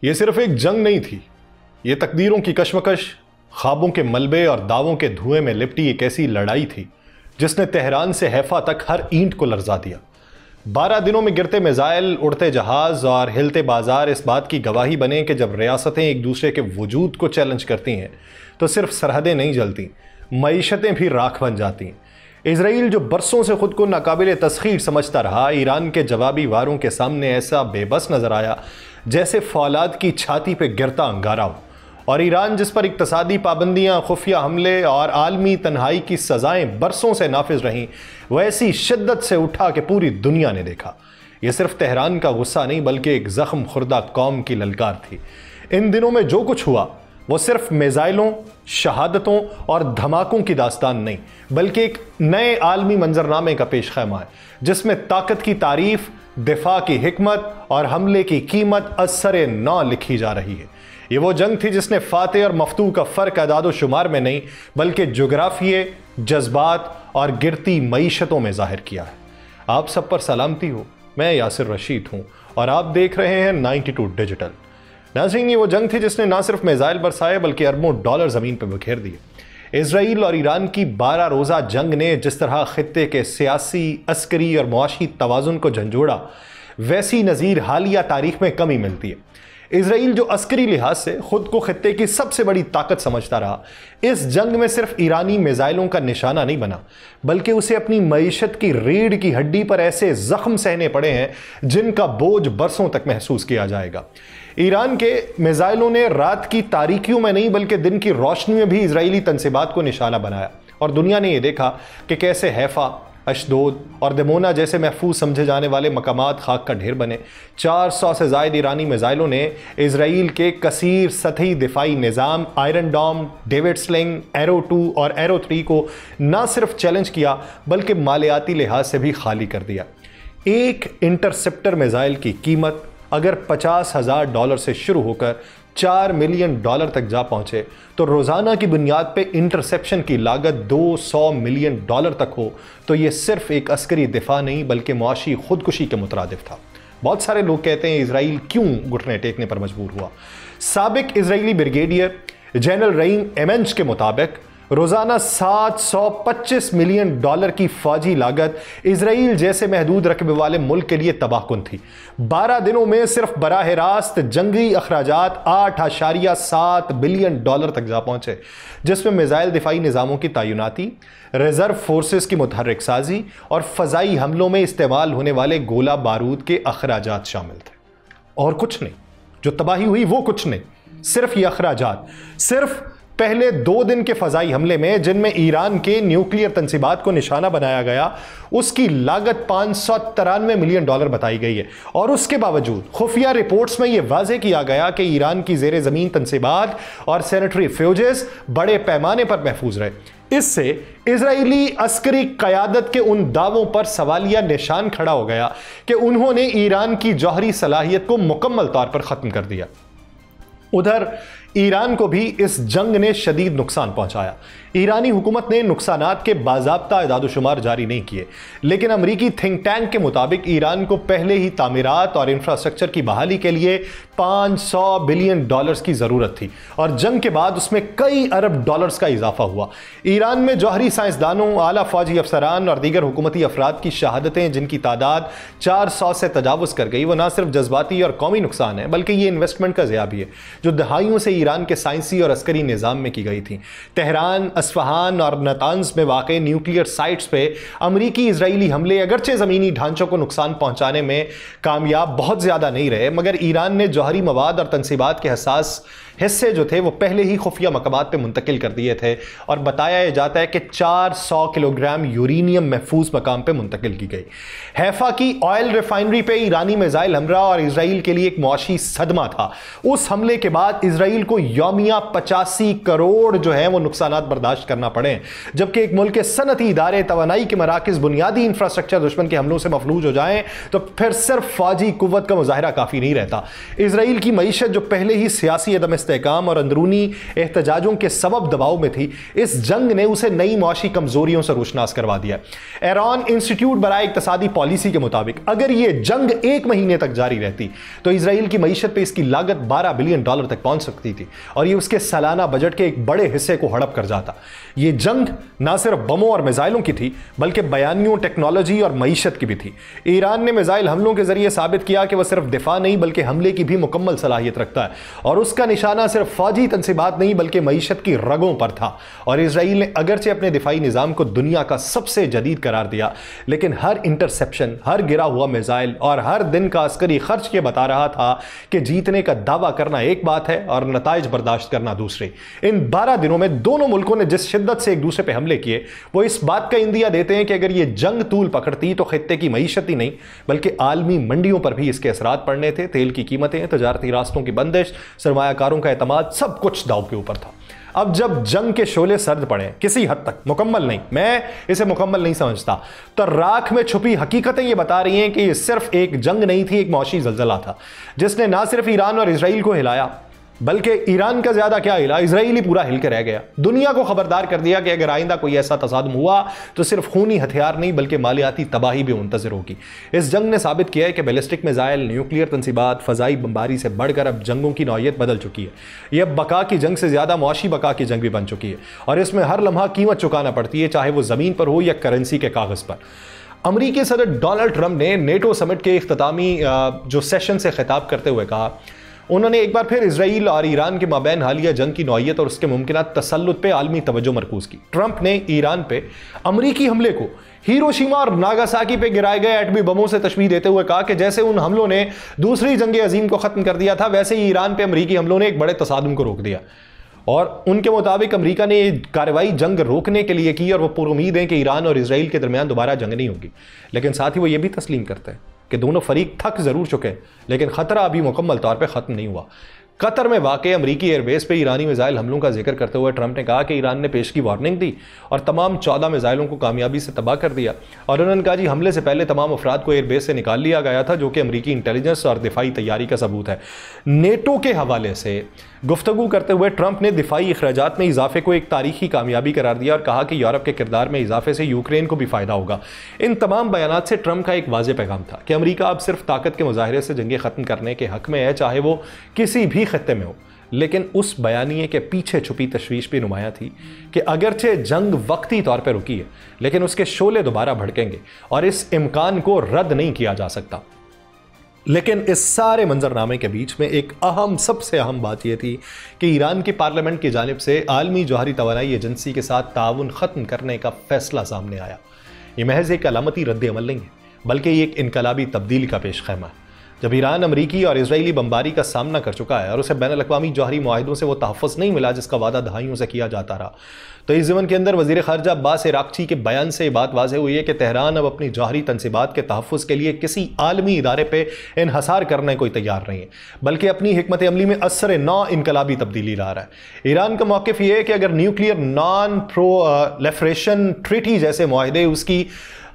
ये सिर्फ एक जंग नहीं थी, ये तकदीरों की कश्मकश, ख्वाबों के मलबे और दावों के धुएं में लिपटी एक ऐसी लड़ाई थी जिसने तेहरान से हैफा तक हर ईंट को लरजा दिया। 12 दिनों में गिरते मिसाइल, उड़ते जहाज और हिलते बाजार इस बात की गवाही बने कि जब रियासतें एक दूसरे के वजूद को चैलेंज करती हैं तो सिर्फ सरहदें नहीं जलती, मईशतें भी राख बन जाती। इजराइल जो बरसों से खुद को नाकाबिल तस्खीर समझता रहा, ईरान के जवाबी वारों के सामने ऐसा बेबस नजर आया जैसे फौलाद की छाती पे गिरता अंगारा हो। और ईरान जिस पर इक्तसादी पाबंदियां, खुफिया हमले और आलमी तन्हाई की सजाएं बरसों से नाफिज रहीं, वैसी शिद्दत से उठा कि पूरी दुनिया ने देखा। यह सिर्फ तेहरान का गुस्सा नहीं बल्कि एक जख्म खुर्दा कौम की ललकार थी। इन दिनों में जो कुछ हुआ वो सिर्फ मिसाइलों, शहादतों और धमाकों की दास्तान नहीं बल्कि एक नए आलमी मंजरनामे का पेश खैमा है जिसमें ताकत की तारीफ, दिफा की हिकमत और हमले की कीमत असरे नौ लिखी जा रही है। ये वो जंग थी जिसने फातेह और मफतूह का फ़र्क अदाद शुमार में नहीं बल्कि जोग्राफिये, जज्बात और गिरती मईशतों में जाहिर किया है। आप सब पर सलामती हो, मैं यासिर रशीद हूँ और आप देख रहे हैं 92 डिजिटल। नाज़रीन, ये वो जंग थी जिसने ना सिर्फ मिसाइल बरसाए बल्कि अरबों डॉलर ज़मीन पर बिखेर दिए। इजराइल और ईरान की 12 रोज़ा जंग ने जिस तरह खित्ते के सियासी, अस्करी और मुआशी तवाज़ुन को झंझोड़ा, वैसी नज़ीर हालिया तारीख में कम ही मिलती है। इजराइल जो अस्करी लिहाज से खुद को खित्ते की सबसे बड़ी ताकत समझता रहा, इस जंग में सिर्फ ईरानी मिसाइलों का निशाना नहीं बना बल्कि उसे अपनी मईशत की रीढ़ की हड्डी पर ऐसे जख्म सहने पड़े हैं जिनका बोझ बरसों तक महसूस किया जाएगा। ईरान के मिसाइलों ने रात की तारीकियों में नहीं बल्कि दिन की रोशनी में भी इजरायली तनसीबात को निशाना बनाया और दुनिया ने यह देखा कि कैसे हैफा, अशदोद और दमोना जैसे महफूज समझे जाने वाले मकामात खाक का ढेर बने। 400 से ज़ायद ईरानी मिसाइलों ने इजराइल के कसीर सतही दिफाई निज़ाम Iron Dome, David Sling, Arrow 2 और एरो 3 को न सिर्फ चैलेंज किया बल्कि मालियाती लिहाज से भी खाली कर दिया। एक इंटरसेप्टर मिसाइल की कीमत अगर $50,000 से शुरू होकर $4 मिलियन तक जा पहुंचे तो रोज़ाना की बुनियाद पे इंटरसेप्शन की लागत $200 मिलियन तक हो तो ये सिर्फ एक अस्करी दिफा नहीं बल्कि मुआशी खुदकुशी के मुतरादिफ था। बहुत सारे लोग कहते हैं इजराइल क्यों घुटने टेकने पर मजबूर हुआ। साबिक इजरायली ब्रिगेडियर जनरल रहीम एमेंच के मुताबिक रोज़ाना $725 मिलियन की फौजी लागत इजराइल जैसे महदूद रकबे वाले मुल्क के लिए तबाहकुन थी। 12 दिनों में सिर्फ बराह रास्त जंगी अखराजात $8.7 बिलियन तक जा पहुंचे, जिसमें मिसाइल दिफाई निज़ामों की तैनाती, रिजर्व फोर्सेस की मुतहर्रिक साजी और फ़ज़ाई हमलों में इस्तेमाल होने वाले गोला बारूद के अखराजात शामिल थे। और कुछ नहीं, जो तबाही हुई वो कुछ नहीं, सिर्फ ये अखराजात। सिर्फ पहले 2 दिन के फजाई हमले में जिनमें ईरान के न्यूक्लियर तंसीबात को निशाना बनाया गया, उसकी लागत $593 मिलियन बताई गई है। और उसके बावजूद खुफिया रिपोर्ट्स में यह वाजे किया गया कि ईरान की जेर जमीन तंसीबात और सैनिटरी फ्यूजेस बड़े पैमाने पर महफूज रहे। इससे इजरायली अस्करी क़यादत के उन दावों पर सवालिया निशान खड़ा हो गया कि उन्होंने ईरान की जौहरी सलाहियत को मुकम्मल तौर पर ख़त्म कर दिया। उधर ईरान को भी इस जंग ने शदीद नुकसान पहुंचाया। ईरानी हुकूमत ने नुकसानात के बाज़ाब्ता इदाद-ओ-शुमार जारी नहीं किए, लेकिन अमरीकी थिंक टैंक के मुताबिक ईरान को पहले ही तामीरात और इंफ्रास्ट्रक्चर की बहाली के लिए $500 बिलियन की ज़रूरत थी और जंग के बाद उसमें कई अरब डॉलर्स का इजाफा हुआ। ईरान में जौहरी साइंसदानों, आला फौजी अफसरान और दीगर हुकूमती अफराद की शहादतें जिनकी तादाद 400 से तजावुज़ कर गई, वो न सिर्फ जज्बाती और कौमी नुकसान है बल्कि ये इन्वेस्टमेंट का ज़िया भी है जो दहाइयों से ईरान के साइंसी और अस्करी निज़ाम में की गई थी। तेहरान, अस्फहान और नतांज में वाक़े न्यूक्लियर साइट्स पे अमरीकी इजरायली हमले अगरचे ज़मीनी ढांचों को नुकसान पहुंचाने में कामयाब बहुत ज़्यादा नहीं रहे, मगर ईरान ने जौहरी मवाद और तनसीबात के हसास हिस्से जो थे वो पहले ही खुफिया मकामात पे मुंतकिल कर दिए थे और बताया जाता है कि 400 किलोग्राम यूरेनियम महफूज मकाम पे मुंतकिल की गई। हैफा की ऑयल रिफाइनरी पे ईरानी मिसाइल हमला और इजराइल के लिए एक मुआशी सदमा था। उस हमले के बाद इजराइल को यौमिया 85 करोड़ जो है वो नुकसानात बर्दाश्त करना पड़े, जबकि एक मुल्क के सनती इदारे, तवानाई के मराकज़, बुनियादी इंफ्रास्ट्रक्चर दुश्मन के हमलों से मफलूज हो जाएं तो फिर सिर्फ फौजी कुव्वत का मुजाहिरा काफ़ी नहीं रहता। इजराइल की मईशत जो पहले ही सियासी अदम इस्तेहकाम और अंदरूनी एहतजाजों के सबब दबाव में थी, इस जंग ने उसे नई मुआशी कमजोरियों से रोशनास करवा दिया। ईरान इंस्टीट्यूट बराए इक्तसादी पॉलिसी के मुताबिक अगर यह जंग 1 महीने तक जारी रहती तो इसराइल की मईशत पर इसकी लागत $12 बिलियन तक पहुंच सकती थी और यह उसके सालाना बजट के एक बड़े हिस्से को हड़प कर जाता। यह जंग ना सिर्फ बमों और मिसाइलों की थी बल्कि बयानियों, टेक्नोलॉजी और मईशत की भी थी। ईरान ने मिसाइल हमलों के जरिए साबित किया कि वह सिर्फ दिफा नहीं बल्कि हमले की भी मुकम्मल सलाहियत रखता है और उसका निशाना सिर्फ फौजी तनसीबात नहीं बल्कि मईशत की रगों पर था। और इसराइल ने अगरचे अपने दिफाई निजाम को दुनिया का सबसे जदीद करार दिया, लेकिन हर इंटरसेप्शन, हर गिरा हुआ मिसाइल और हर दिन का अस्करी खर्च ये बता रहा था कि जीतने का दावा करना एक बात है और नताइज बर्दाश्त करना दूसरी। इन 12 दिनों में दोनों मुल्कों ने जिस शिद्दत से एक दूसरे पर हमले किए वो इस बात का इंदिया देते हैं कि अगर यह जंग तूल पकड़ती तो खित्ते की मईशत ही नहीं बल्कि आलमी मंडियों पर भी इसके असरात पड़ने थे। तेल की कीमतें, तजारती रास्तों की बंदिश, सरमायाकारों का एतमाद, सब कुछ दांव के ऊपर था। अब जब जंग के शोले सर्द पड़े, किसी हद तक, मुकम्मल नहीं, मैं इसे मुकम्मल नहीं समझता, तो राख में छुपी हकीकतें ये बता रही हैं कि ये सिर्फ एक जंग नहीं थी, एक मौशी ज़लज़ला था जिसने ना सिर्फ ईरान और इसराइल को हिलाया बल्कि ईरान का ज्यादा क्या हिला, इसराइल ही पूरा हिल के रह गया। दुनिया को खबरदार कर दिया कि अगर आइंदा कोई ऐसा तसादुम हुआ तो सिर्फ खूनी हथियार नहीं बल्कि मालियाती तबाही भी मुंतज़िर होगी। इस जंग ने साबित किया है कि बैलिस्टिक मिसाइल, न्यूक्लियर तनसीबात, फ़ज़ाई बमबारी से बढ़कर अब जंगों की नौयत बदल चुकी है। यह बका की जंग से ज़्यादा मुआशी बका की जंग भी बन चुकी है और इसमें हर लम्हा कीमत चुकाना पड़ती है, चाहे वो ज़मीन पर हो या करेंसी के कागज़ पर। अमरीकी सदर डोनाल्ड ट्रंप ने नेटो समिट के इख्तितामी जो सेशन से खिताब करते हुए कहा, उन्होंने एक बार फिर इसराइल और ईरान के माबैन हालिया जंग की नौयत और उसके मुमकिन तसल्लुत पे आलमी तवज्जो मरकूज की। ट्रंप ने ईरान पे अमरीकी हमले को हिरोशिमा और नागासाकी पे गिराए गए एटमी बमों से तशबीह देते हुए कहा कि जैसे उन हमलों ने दूसरी जंग अजीम को खत्म कर दिया था, वैसे ही ईरान पे अमरीकी हमलों ने एक बड़े तसादुम को रोक दिया। और उनके मुताबिक अमेरिका ने ये कार्रवाई जंग रोकने के लिए की और वो पुरुमीद हैं कि ईरान और इसराइल के दरमियान दोबारा जंग नहीं होगी। लेकिन साथ ही वो ये भी तस्लीम करते हैं कि दोनों फरीक थक जरूर चुके हैं लेकिन खतरा अभी मुकम्मल तौर पे खत्म नहीं हुआ। कतर में वाक़ अमरीकी एयरबेस पे ईरानी मिसाइल हमलों का जिक्र करते हुए ट्रंप ने कहा कि ईरान ने पेश की वार्निंग दी और तमाम 14 मिसाइलों को कामयाबी से तबाह कर दिया। और उन्होंने कहा जी हमले से पहले तमाम अफराद को एयरबेस से निकाल लिया गया था, जो कि अमरीकी इंटेलिजेंस और दिफाई तैयारी का सबूत है। नेटो के हवाले से गुफ्तगू करते हुए ट्रंप ने दिफाई अखराजात में इजाफे को एक तारीखी कामयाबी करार दिया और कहा कि यूरोप के किरदार में इजाफे से यूक्रेन को भी फ़ायदा होगा। इन तमाम बयानात से ट्रंप का एक वाज़ेह पैगाम था कि अमरीका अब सिर्फ ताकत के मुजाहरे से जंगें ख़त्म करने के हक़ में है, चाहे वो किसी भी खत्ते में हो। लेकिन उस बयानिए के पीछे छुपी तशवीश भी नुमाया थी कि अगरचे जंग वक्ती तौर पर रुकी है लेकिन उसके शोले दोबारा भड़केंगे और इस इम्कान को रद्द नहीं किया जा सकता। लेकिन इस सारे मंजरनामे के बीच में एक अहम, सबसे अहम बात यह थी कि ईरान की पार्लियामेंट की जानिब से आलमी जौहरी तवानाई एजेंसी के साथ ताउन ख़त्म करने का फैसला सामने आया। यह महज एक अलामती रद्द अमल नहीं है बल्कि ये एक इनकलाबी तब्दीली का पेश खैमा है। जब ईरान अमरीकी और इसराइली बमबारी का सामना कर चुका है और उसे बैन अल-अक़वामी जौहरी मुआहिदों से वो तहफ़्फ़ुज़ नहीं मिला जिसका वादा दहाइयों से किया जाता रहा, तो इस ज़मन के अंदर वज़ीर ख़ारजा अब्बास इराक़ची के बयान से ये बात वाज़ेह हुई है कि तेहरान अब अपनी जौहरी तनसीबात के तहफ़्फ़ुज़ के लिए किसी आलमी इदारे पर इन्हसार करने को तैयार नहीं है बल्कि अपनी हिकमत अमली में असर नौ इनकलाबी तब्दीली ला रहा है। ईरान का मौक़िफ़ ये है कि अगर न्यूक्लियर नॉन प्रोलिफरेशन ट्रीटी जैसे मुआहिदे उसकी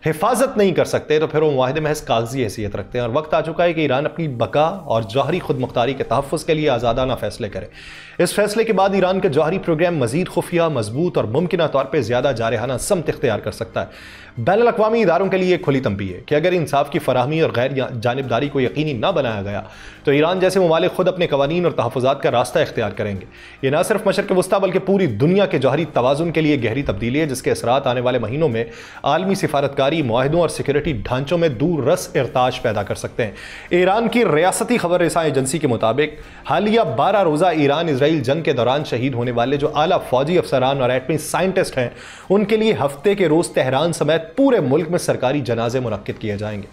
हिफाजत नहीं कर सकते तो फिर वो मुआहिदे महज कागजी हैसियत रखते हैं और वक्त आ चुका है कि ईरान अपनी बका और जौहरी खुद मुख्तारी के तहफ़्फ़ुज़ के लिए आज़ादाना फ़ैसले करे। इस फैसले के बाद ईरान का जौहरी प्रोग्राम मज़ीद खुफिया, मजबूत और मुमकिन तौर पर ज़्यादा जारहाना समत इख्तियार कर सकता है। बैन अल-अक़वामी इदारों के लिए एक खुली तंबीह है कि अगर इंसाफ की फराहमी और गैर जानिबदारी को यकीनी ना बनाया गया तो ईरान जैसे ममालिक खुद अपने कवानीन और तहफ़्फ़ुज़ात का रास्ता इख्तियार करेंगे। ये ना सिर्फ मशरिक़ वस्ता बल्कि पूरी दुनिया के जौहरी तवाज़ुन के लिए गहरी तब्दीली है जिसके असरात आने वाले महीनों में आलमी सिफारतकारी, मुआहिदों और सिक्योरिटी ढांचों में दूर रस इर्ताश पैदा कर सकते हैं। ईरान की रियासती खबर रसां एजेंसी के मुताबिक हालिया 12 रोज़ा ईरान इसराइल जंग के दौरान शहीद होने वाले जो आला फौजी अफसरान और एटमी साइंटिस्ट हैं उनके लिए हफ्ते के रोज़ तेहरान समेत पूरे मुल्क में सरकारी जनाजे मुनक्किद किए जाएंगे।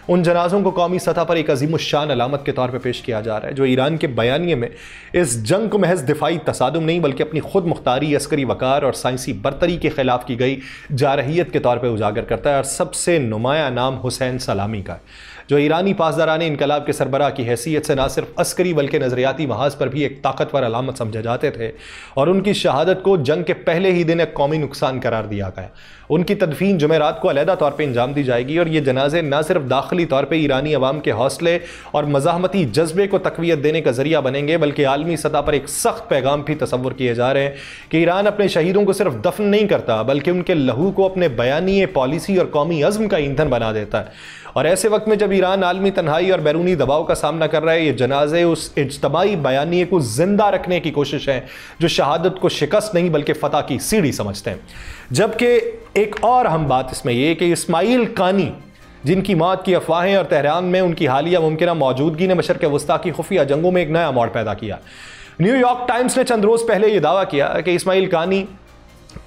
उन जनाजों को कौमी सतह पर एक अजीमुश्शान अलामत के तौर पर पेश किया जा रहा है जो ईरान के बयानिए में इस जंग को महज दिफाई तसादुम नहीं बल्कि अपनी खुद मुख्तारी, अस्करी वकार और साइंसी बरतरी के खिलाफ की गई जारहियत के तौर पर उजागर करता है। और सबसे नुमाया नाम हुसैन सलामी का है जो ईरानी पासदारान इनकलाब के सरबराह की हैसियत से ना सिर्फ अस्करी बल्कि नजरियाती महाज पर भी एक ताकतवर अलामत समझे जाते थे, और उनकी शहादत को जंग के पहले ही दिन एक कौमी नुकसान करार दिया गया। उनकी तदफीन जुमेरात को अलहदा तौर पर अंजाम दी जाएगी, और ये जनाजे न सिर्फ दाखिली तौर पर ईरानी अवाम के हौसले और मज़ाहमती जज्बे को तक़वियत देने का जरिया बनेंगे, बल्कि आलमी सतह पर एक सख्त पैगाम भी तसव्वुर किए जा रहे हैं कि ईरान अपने शहीदों को सिर्फ दफन नहीं करता बल्कि उनके लहू को अपने बयानी, पॉलिसी और कौमी अज़्म का ईंधन बना देता है। और ऐसे वक्त में जब ईरान आलमी तन्हाई और बैरूनी दबाव का सामना कर रहा है, ये जनाजे उस इज्तमाई बयानिए को जिंदा रखने की कोशिश है जो शहादत को शिकस्त नहीं बल्कि फतह की सीढ़ी समझते हैं। जबकि एक और अहम बात इसमें यह कि इस्माइल कानी, जिनकी मौत की अफवाहें और तेहरान में उनकी हालिया मुमकिन मौजूदगी ने मशरक़ वस्ता की खुफिया जंगों में एक नया मोड़ पैदा किया। न्यूयॉर्क टाइम्स ने चंद रोज़ पहले यह दावा किया कि इस्माइल कानी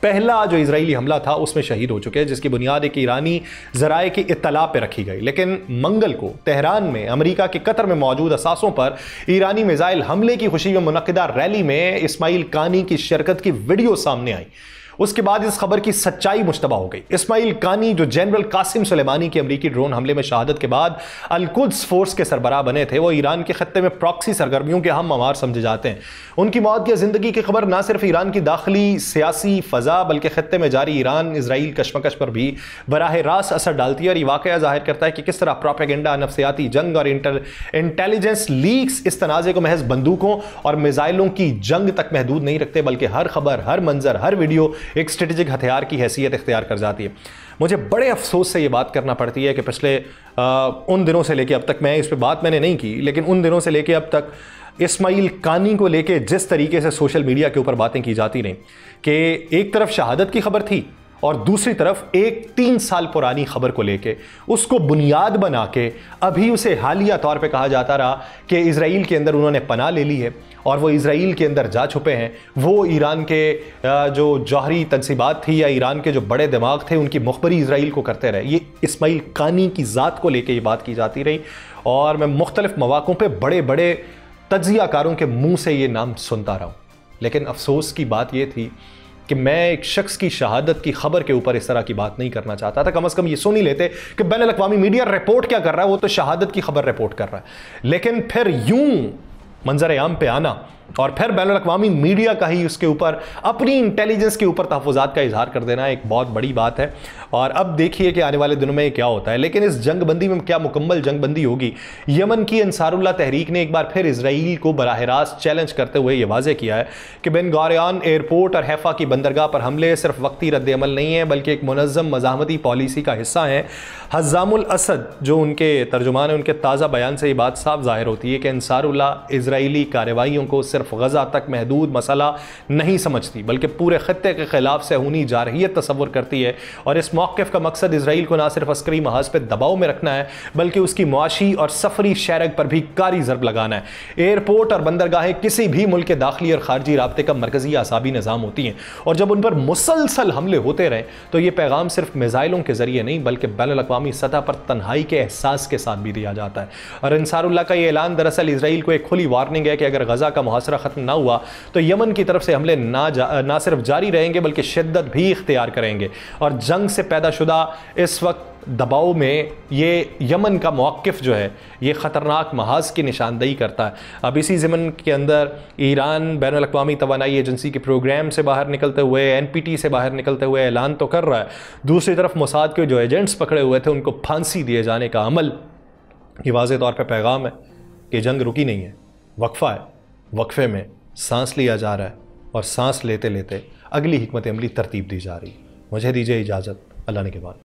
पहला जो इजरायली हमला था उसमें शहीद हो चुके हैं, जिसकी बुनियाद एक ईरानी ज़राए की इत्तला पर रखी गई। लेकिन मंगल को तेहरान में अमेरिका के कतर में मौजूद असासों पर ईरानी मिसाइल हमले की खुशी में मुनक्किदा रैली में इस्माइल कानी की शिरकत की वीडियो सामने आई। उसके बाद इस खबर की सच्चाई मुश्तबा हो गई। इस्माइल कानी, जो जनरल कासिम सुलेमानी के अमरीकी ड्रोन हमले में शहादत के बाद अल-कुद्स फोर्स के सरबराह बने थे, वो ईरान के खत्ते में प्रॉक्सी सरगर्मियों के अहम ममार समझे जाते हैं। उनकी मौत या जिंदगी की खबर न सिर्फ ईरान की दाखिली सियासी फ़ज़ा बल्कि खत्ते में जारी ईरान इसराइल कशमकश पर भी बराह रास्त असर डालती है, और ये वाक़या ज़ाहिर करता है कि किस तरह प्रोपेगेंडा, नफ्सियाती जंग और इंटेलिजेंस लीक्स इस तनाज़े को महज बंदूकों और मिसाइलों की जंग तक महदूद नहीं रखते, बल्कि हर खबर, हर मंजर, हर वीडियो एक स्ट्रेटेजिक हथियार की हैसियत इख्तियार कर जाती है। मुझे बड़े अफसोस से ये बात करना पड़ती है कि पिछले उन दिनों से लेके अब तक, मैं इस पर बात मैंने नहीं की, लेकिन उन दिनों से लेके अब तक इस्माइल कानी को लेके जिस तरीके से सोशल मीडिया के ऊपर बातें की जाती रहीं कि एक तरफ शहादत की खबर थी और दूसरी तरफ एक 3 साल पुरानी खबर को लेके उसको बुनियाद बना के अभी उसे हालिया तौर पे कहा जाता रहा कि इजराइल के अंदर उन्होंने पनाह ले ली है और वो इजराइल के अंदर जा छुपे हैं। वो ईरान के जो जौहरी तनसीबात थी या ईरान के जो बड़े दिमाग थे उनकी मुखबरी इजराइल को करते रहे। ये इस्माइल कानी की ज़ात को लेके ये बात की जाती रही, और मैं मुख्तलिफ मौक़ों पे बड़े बड़े तज्ज़ियाकारों के मुँह से ये नाम सुनता रहा हूँ। लेकिन अफसोस की बात ये थी कि मैं एक शख्स की शहादत की खबर के ऊपर इस तरह की बात नहीं करना चाहता था। कम से कम ये सुन ही लेते कि बैनुल अक़वामी मीडिया रिपोर्ट क्या कर रहा है, वो तो शहादत की खबर रिपोर्ट कर रहा है। लेकिन फिर यूं मंजर आम पे आना और फिर बैनुल अक़वामी मीडिया का ही उसके ऊपर अपनी इंटेलिजेंस के ऊपर तहफ़्फ़ुज़ात का इजहार कर देना एक बहुत बड़ी बात है। और अब देखिए कि आने वाले दिनों में क्या होता है। लेकिन इस जंगबंदी में क्या मुकम्मल जंगबंदी होगी? यमन की अंसारुल्लाह तहरीक ने एक बार फिर इजराइल को बराह रास्त चैलेंज करते हुए यह वाज़ेह किया है कि बेन गोरियन एयरपोर्ट और हैफा की बंदरगाह पर हमले सिर्फ वक्ती रद्द-ए-अमल नहीं है बल्कि एक मुनज़्ज़म मज़ाहमती पॉलिसी का हिस्सा है। हज़्ज़ामुल असद जो उनके तर्जुमान है, उनके ताज़ा बयान से ये बात साफ ज़ाहिर होती है कि अंसारुल्लाह इजराइली कार्रवाइयों को सिर्फ गज़ा तक महदूद मसला नहीं समझती बल्कि पूरे खत्ते के खिलाफ सहूनी जारहियत तस्वुर करती है। और इस मौक़िफ़ का मकसद इजराइल को ना सिर्फ अस्करी महाज पर दबाव में रखना है बल्कि उसकी मुआशी और सफरी शरक पर भी कारी ज़रब लगाना है। एयरपोर्ट और बंदरगाहें किसी भी मुल्क के दाखिली और खारजी राब्ते का मरकज़ी आसाबी निज़ाम होती हैं, और जब उन पर मुसलसल हमले होते रहें तो ये पैगाम सिर्फ मिसाइलों के ज़रिए नहीं बल्कि बैनुल अक़वामी सतह पर तन्हाई के एहसास के साथ भी दिया जाता है। और अंसारुल्लाह का ये ऐलान दरअसल इजराइल को एक खुली वार्निंग है कि अगर गज़ा का मुहासरा ख़त्म ना हुआ तो यमन की तरफ से हमले ना सिर्फ जारी रहेंगे बल्कि शिद्दत भी इख्तियार करेंगे। और जंग से पैदा शुदा इस वक्त दबाव में ये यमन का मौक़िफ़ जो है ये ख़तरनाक महाज की निशानदेही करता है। अब इसी ज़मन के अंदर ईरान बैनुल अक़वामी तवानाई एजेंसी के प्रोग्राम से बाहर निकलते हुए, NPT से बाहर निकलते हुए ऐलान तो कर रहा है, दूसरी तरफ मोसाद के जो एजेंट्स पकड़े हुए थे उनको फांसी दिए जाने का अमल, ये वाज़े तौर पर पैगाम है कि जंग रुकी नहीं है, वक्फ़ा है, वक्फ़े में सांस लिया जा रहा है और सांस लेते लेते अगली हिकमत अमली तरतीब दी जा रही है। मुझे दीजिए इजाज़त, अल्लाह ने के बाद।